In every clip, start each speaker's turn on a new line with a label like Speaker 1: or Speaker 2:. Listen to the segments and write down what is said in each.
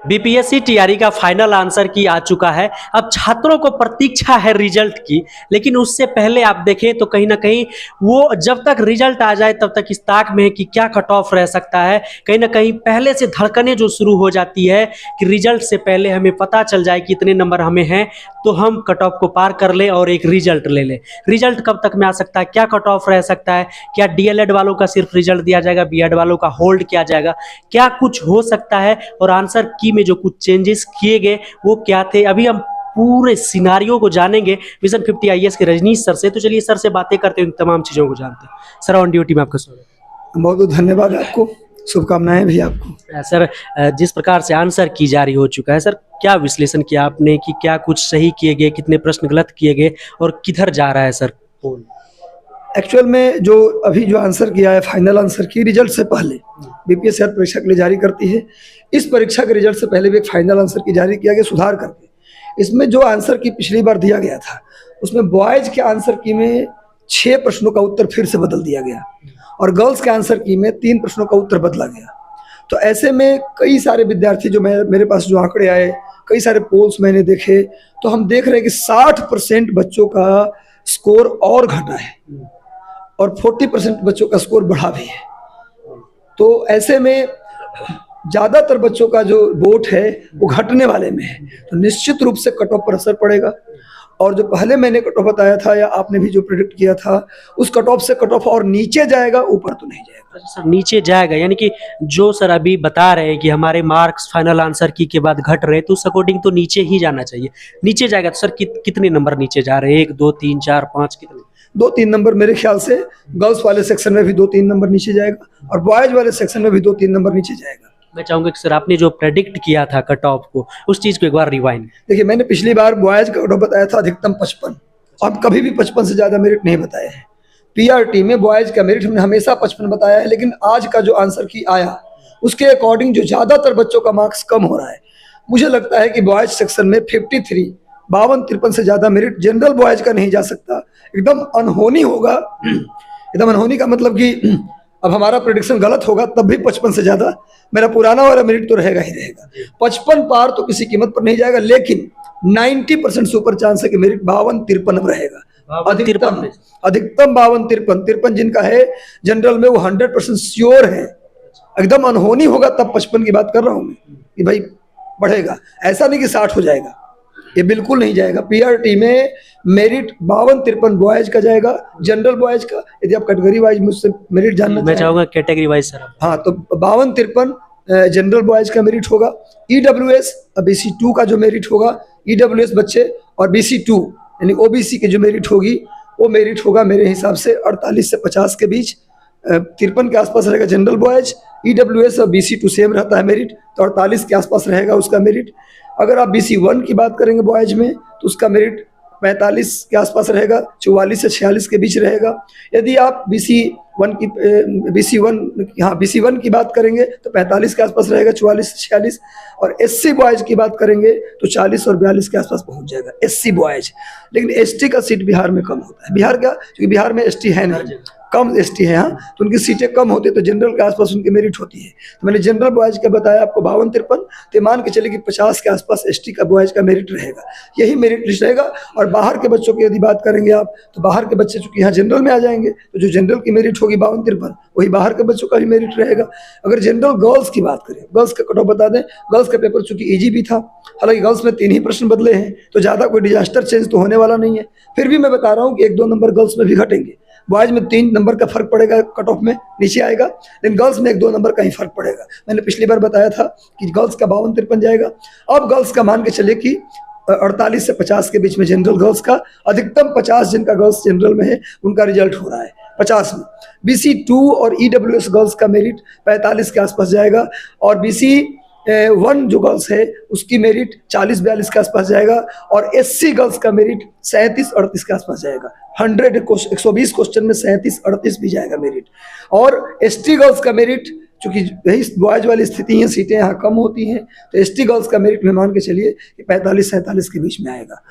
Speaker 1: BPSC TRE का final answer की आ चुका है। अब छात्रों को प्रतीक्षा है रिजल्ट की, लेकिन उससे पहले आप देखें तो कहीं ना कहीं वो जब तक रिजल्ट आ जाए तब तक इस ताक में है कि क्या कट ऑफ रह सकता है। कहीं ना कहीं पहले से धड़कनें जो शुरू हो जाती है कि रिजल्ट से पहले हमें पता चल जाए कि इतने नंबर हमें हैं तो हम कट ऑफ को पार कर ले और एक रिजल्ट ले ले। रिजल्ट कब तक में आ सकता है, क्या कट ऑफ रह सकता है, क्या डीएलएड वालों का सिर्फ रिजल्ट दिया जाएगा, बीएड वालों का होल्ड किया जाएगा, क्या कुछ हो सकता है, और आंसर की में जो कुछ चेंजेस किए गए वो क्या थे, अभी हम पूरे सिनारियों को जानेंगे विजन 50 आईएएस के रजनीश सर से। तो चलिए सर से बातें करते हैं, तमाम चीज़ों को जानते हैं। सर ऑन ड्यूटी में आपका स्वागत।
Speaker 2: बहुत बहुत धन्यवाद आपको, शुभकामनाएं भी आपको।
Speaker 1: सर जिस प्रकार से आंसर की जारी हो चुका है, सर क्या विश्लेषण किया आपने कि क्या कुछ सही किए गए, कितने प्रश्न गलत किए गए और किधर जा रहा है सर पोल?
Speaker 2: एक्चुअल में जो अभी जो आंसर किया है फाइनल आंसर की रिजल्ट से पहले बीपीएससी हर परीक्षा के लिए जारी करती है। इस परीक्षा के रिजल्ट से पहले भी एक फाइनल आंसर की जारी किया गया सुधार करके। इसमें जो आंसर की पिछली बार दिया गया था उसमें बॉयज के आंसर की में 6 प्रश्नों का उत्तर फिर से बदल दिया गया और गर्ल्स के आंसर की में 3 प्रश्नों का उत्तर बदला गया। तो ऐसे में कई सारे विद्यार्थी जो मेरे पास जो आंकड़े आए, कई सारे पोल्स मैंने देखे, तो हम देख रहे हैं कि 60% बच्चों का स्कोर और घटा है और 40% बच्चों का स्कोर बढ़ा भी है। तो ऐसे में ज़्यादातर बच्चों का जो वोट है वो घटने वाले में है, तो निश्चित रूप से कट ऑफ पर असर पड़ेगा। और जो पहले मैंने कट ऑफ बताया था या आपने भी जो प्रेडिक्ट किया था, उस कट ऑफ से कट ऑफ और नीचे जाएगा, ऊपर तो नहीं जाएगा।
Speaker 1: सर नीचे जाएगा, यानी कि जो सर अभी बता रहे हैं कि हमारे मार्क्स फाइनल आंसर की के बाद घट रहे, तो उस अकॉर्डिंग तो नीचे ही जाना चाहिए। नीचे जाएगा तो सर कितने नंबर नीचे जा रहे हैं? 1 2 3 4 5 कितने?
Speaker 2: 2-3 नंबर मेरे ख्याल से गर्ल्स वाले सेक्शन में भी 2-3 नंबर नीचे जाएगा और बॉयज वाले सेक्शन में भी 2-3 नंबर नीचे जाएगा।
Speaker 1: मैं चाहूंगा कि सर आपने जो प्रेडिक्ट किया था कट ऑफ को, उस चीज को एक बार रिवाइंड।
Speaker 2: देखिए, मैंने पिछली बार बॉयज का कट ऑफ बताया था अधिकतम 55, अब कभी भी 55 से ज़्यादा मेरिट नहीं बताए हैं। पीआरटी में बॉयज का मेरिट हमने हमेशा 55 बताया है, लेकिन आज का जो आंसर की आया उसके अकॉर्डिंग जो ज़्यादातर बच्चों का मार्क्स कम हो रहा है, मुझे लगता है कि बॉयज सेक्शन में 53 52-53 से ज़्यादा मेरिट जनरल बॉयज का नहीं जा सकता। एकदम अनहोनी होगा। एकदम अनहोनी का मतलब कि अब हमारा प्रेडिक्शन गलत होगा तब भी 55 से ज़्यादा मेरा पुराना वाला मेरिट तो रहेगा ही रहेगा। 55 पार तो किसी कीमत पर नहीं जाएगा, लेकिन 90% सुपर चांस है कि मेरिट 52-53 रहेगा। अधिकतम 52-53 जिनका है जनरल में वो 100% श्योर है। एकदम अनहोनी होगा तब 55 की बात कर रहा हूँ मैं कि भाई बढ़ेगा, ऐसा नहीं कि 60 हो जाएगा, ये बिल्कुल नहीं जाएगा। पीआरटी में मेरिट 52-53 बॉयज का जाएगा, जनरल बॉयज का। यदि आप कैटेगरी वाइज मुझसे मेरिट जानना
Speaker 1: मैं चाहूंगा कैटेगरी वाइज सर।
Speaker 2: हाँ, तो 52-53 जनरल बॉयज का मेरिट होगा। ईडब्ल्यूएस BC2 का जो मेरिट होगा, ईडब्ल्यूएस बच्चे और BC2 यानी ओबीसी की जो मेरिट होगी वो मेरिट होगा मेरे हिसाब से 48 से 50 के बीच। 53 के आसपास रहेगा जनरल बॉयज। ईडब्ल्यूएस और BC2 सेम रहता है मेरिट, तो 48 के आसपास रहेगा उसका मेरिट। अगर आप BC1 की बात करेंगे बॉयज में तो उसका मेरिट 45 के आसपास रहेगा, 44 से 46 के बीच रहेगा। यदि आप BC1 की बात करेंगे तो 45 के आसपास रहेगा, 44 से 46। और SC बॉयज की बात करेंगे तो 40 और 42 के आसपास पहुंच जाएगा SC बॉयज। लेकिन ST का सीट बिहार में कम होता है। बिहार का, क्योंकि बिहार में ST है नहीं, कम ST है, हाँ, तो उनकी सीटें कम होती है, तो जनरल के आसपास उनकी मेरिट होती है। तो मैंने जनरल बॉयज का बताया आपको 52-53, तो मान के चले कि 50 के आसपास ST का बॉयज का मेरिट रहेगा। यही मेरिट लिस्ट रहेगा। और बाहर के बच्चों की यदि बात करेंगे आप, तो बाहर के बच्चे चूंकि यहाँ जनरल में आ जाएंगे, तो जो जनरल की मेरिट होगी 52-53, वही बाहर के बच्चों का भी मेरिट रहेगा। अगर जनरल गर्ल्स की बात करें, गर्ल्स का कट ऑफ बता दें, गर्ल्स का पेपर चूंकि ईजी भी था, हालांकि गर्ल्स में 3 ही प्रश्न बदले हैं, तो ज़्यादा कोई डिजास्टर चेंज तो होने वाला नहीं है। फिर भी मैं बता रहा हूँ कि 1-2 नंबर गर्ल्स में भी घटेंगे। बॉयज में 3 नंबर का फर्क पड़ेगा, कट ऑफ में नीचे आएगा, लेकिन गर्ल्स में 1-2 नंबर का ही फर्क पड़ेगा। मैंने पिछली बार बताया था कि गर्ल्स का 52-53 जाएगा। अब गर्ल्स का मान के चलिए कि 48 से 50 के बीच में जनरल गर्ल्स का, अधिकतम 50 जिनका गर्ल्स जनरल में है उनका रिजल्ट हो रहा है 50 में। BC2 और EWS गर्ल्स का मेरिट 45 के आसपास जाएगा और BC1 जो गर्ल्स है उसकी मेरिट 40-42 के आसपास जाएगा और SC गर्ल्स का मेरिट 37-38 के आसपास जाएगा। 120 क्वेश्चन में 37-38 भी जाएगा मेरिट। और ST गर्ल्स का मेरिट, चूंकि यही बॉयज वाली स्थिति है, सीटें यहाँ कम होती हैं, तो ST गर्ल्स का मेरिट में मान के चलिए कि 45-47 के बीच में आएगा।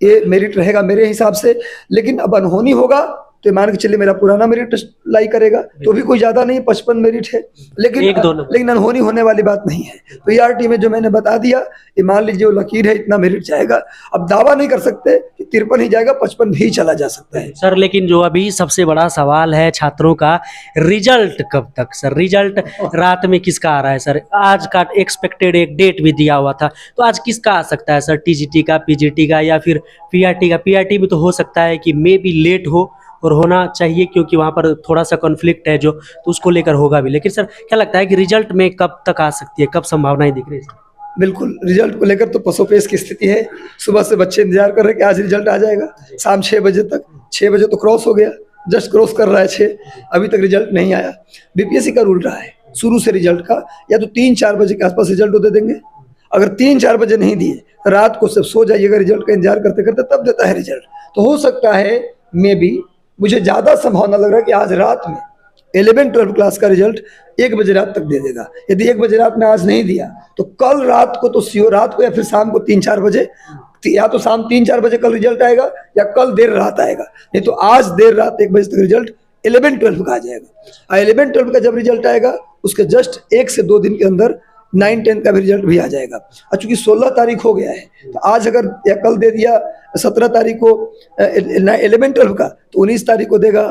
Speaker 2: ये मेरिट रहेगा मेरे हिसाब से। लेकिन अब अनहोनी होगा तो मान के चलिए मेरा पुराना मेरिट लाई करेगा, तो भी कोई ज्यादा नहीं, 55 मेरिट है, लेकिन अनहोनी होने वाली बात नहीं है। पीआरटी में जो मैंने बता दिया, ये मान लीजिए वो लकीर है, इतना मेरिट जाएगा। अब दावा नहीं कर सकते कि 53 ही जाएगा, 55 भी चला जा सकता है
Speaker 1: सर। लेकिन जो अभी सबसे बड़ा सवाल है छात्रों का, रिजल्ट कब तक सर? रिजल्ट रात में किसका आ रहा है सर? आज का एक्सपेक्टेड एक डेट भी दिया हुआ था, तो आज किसका आ सकता है सर? टीजीटी का, पीजीटी का, या फिर पीआरटी का? पीआरटी में तो हो सकता है कि मे बी लेट हो, और होना चाहिए क्योंकि वहां पर थोड़ा सा कॉन्फ्लिक्ट है जो, तो उसको लेकर होगा भी। लेकिन सर क्या लगता है कि रिजल्ट में कब तक आ सकती है, कब संभावनाएं दिख रही है?
Speaker 2: बिल्कुल, रिजल्ट को लेकर तो पसोपेश की स्थिति है। सुबह से बच्चे इंतजार कर रहे हैं कि आज रिजल्ट आ जाएगा, शाम 6 बजे तक। 6 बजे तो क्रॉस हो गया, जस्ट क्रॉस कर रहा है 6, अभी तक रिजल्ट नहीं आया। बीपीएससी का रूल रहा है शुरू से रिजल्ट का, या तो 3-4 बजे के आसपास रिजल्ट दे देंगे। अगर 3-4 बजे नहीं दिए, रात को सब सो जाइएगा रिजल्ट का इंतजार करते करते, तब देता है रिजल्ट। तो हो सकता है, मे बी, मुझे ज़्यादा संभावना लग रहा है कि आज रात में 11-12 क्लास का रिजल्ट 1 बजे रात तक दे देगा। यदि 1 बजे रात में आज नहीं दिया, तो कल रात को तो सियो, रात को या फिर शाम को 3-4 बजे, या तो शाम 3-4 बजे कल रिजल्ट आएगा, या कल देर रात आएगा। नहीं तो आज देर रात 1 बजे तक रिजल्ट 11-12 का आ जाएगा। 11-12 का जब रिजल्ट आएगा, उसके जस्ट 1 से 2 दिन के अंदर 9-10 का भी रिजल्ट भी आ जाएगा। और चूंकि 16 तारीख हो गया है, तो आज अगर या कल दे दिया 17 तारीख को 11-12 का, तो 19 तारीख को देगा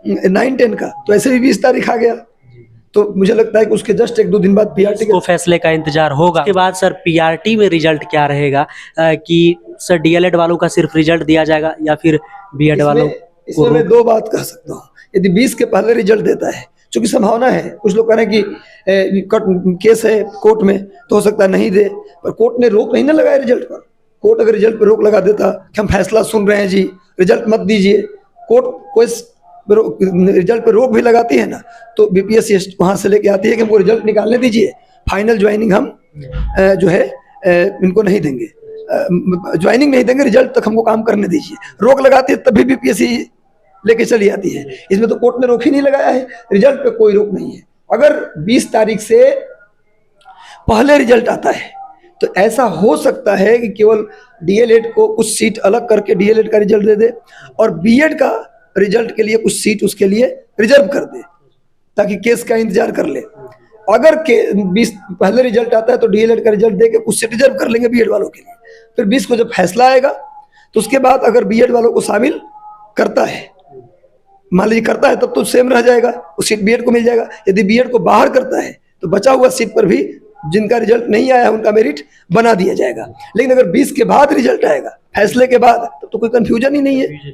Speaker 2: 9-10 का, तो ऐसे भी 20 तारीख आ गया। तो मुझे लगता है कि उसके जस्ट 1-2 दिन बाद पीआरटी
Speaker 1: को फैसले का इंतजार होगा। उसके बाद सर पीआरटी में रिजल्ट क्या रहेगा, कि सर डीएलएड वालों का सिर्फ रिजल्ट दिया जाएगा या फिर बीएड वालों?
Speaker 2: इसमें मैं 2 बात कह सकता हूँ। यदि 20 के पहले रिजल्ट देता है, चूंकि संभावना है, कुछ लोग कह रहे हैं कि केस है कोर्ट में, तो हो सकता है नहीं दे, पर कोर्ट ने रोक नहीं ना लगाया रिजल्ट पर। कोर्ट अगर रिजल्ट पर रोक लगा देता कि हम फैसला सुन रहे हैं जी, रिजल्ट मत दीजिए, कोर्ट कोई रिजल्ट पर रोक भी लगाती है ना, तो बीपीएससी वहां से लेके आती है कि हमको रिजल्ट निकालने दीजिए, फाइनल ज्वाइनिंग हम जो है इनको नहीं देंगे, ज्वाइनिंग नहीं देंगे, रिजल्ट तक हमको काम करने दीजिए। रोक लगाती है तब भी बीपीएससी लेके चली आती है। इसमें तो कोर्ट ने रोक ही नहीं लगाया है, रिजल्ट पे कोई रोक नहीं है। अगर 20 तारीख से पहले रिजल्ट आता है, तो ऐसा हो सकता है कि केवल डीएलएड को कुछ सीट अलग करके डीएलएड का रिजल्ट दे दे, और बीएड का रिजल्ट के लिए कुछ सीट उसके लिए रिजर्व कर दे, ताकि केस का इंतजार कर ले। अगर 20 पहले रिजल्ट आता है, तो डीएलएड का रिजल्ट दे के कुछ सीट रिजर्व कर लेंगे बीएड वालों के लिए। फिर 20 को जब फैसला आएगा, तो उसके बाद अगर बीएड वालों को शामिल करता है, मान लीजिए करता है, तब तो सेम रह जाएगा, उस सीट बीएड को मिल जाएगा। यदि बीएड को बाहर करता है, तो बचा हुआ सीट पर भी जिनका रिजल्ट नहीं आया है उनका मेरिट बना दिया जाएगा। लेकिन अगर 20 के बाद रिजल्ट आएगा, फैसले के बाद, तब तो कोई कंफ्यूजन ही नहीं है।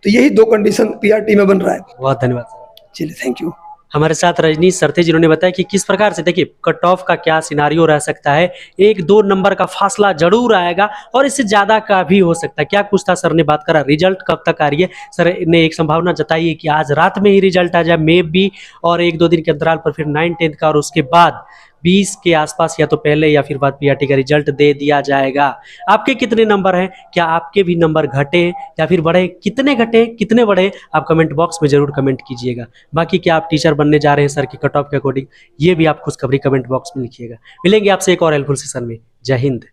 Speaker 2: तो यही 2 कंडीशन पीआरटी में बन रहा है।
Speaker 1: बहुत धन्यवाद सर।
Speaker 2: चलिए, थैंक यू।
Speaker 1: हमारे साथ रजनीश सर थे, जिन्होंने बताया कि किस प्रकार से, देखिए कट ऑफ का क्या सिनारियो रह सकता है, 1-2 नंबर का फासला जरूर आएगा, और इससे ज्यादा का भी हो सकता है। क्या कुछ था सर ने बात करा, रिजल्ट कब तक आ रही है? सर ने एक संभावना जताई है कि आज रात में ही रिजल्ट आ जाए, मे बी, और 1-2 दिन के अंतराल पर फिर 9-10 का, और उसके बाद 20 के आसपास या तो पहले या फिर बाद पीआरटी का रिजल्ट दे दिया जाएगा। आपके कितने नंबर हैं? क्या आपके भी नंबर घटे या फिर बढ़े? कितने घटे, कितने बढ़े? आप कमेंट बॉक्स में जरूर कमेंट कीजिएगा। बाकी क्या आप टीचर बनने जा रहे हैं सर की कट ऑफ के अकॉर्डिंग, ये भी आप खुशखबरी कमेंट बॉक्स में लिखिएगा। मिलेंगे आपसे एक और हेल्पफुल सेशन में। जय हिंद।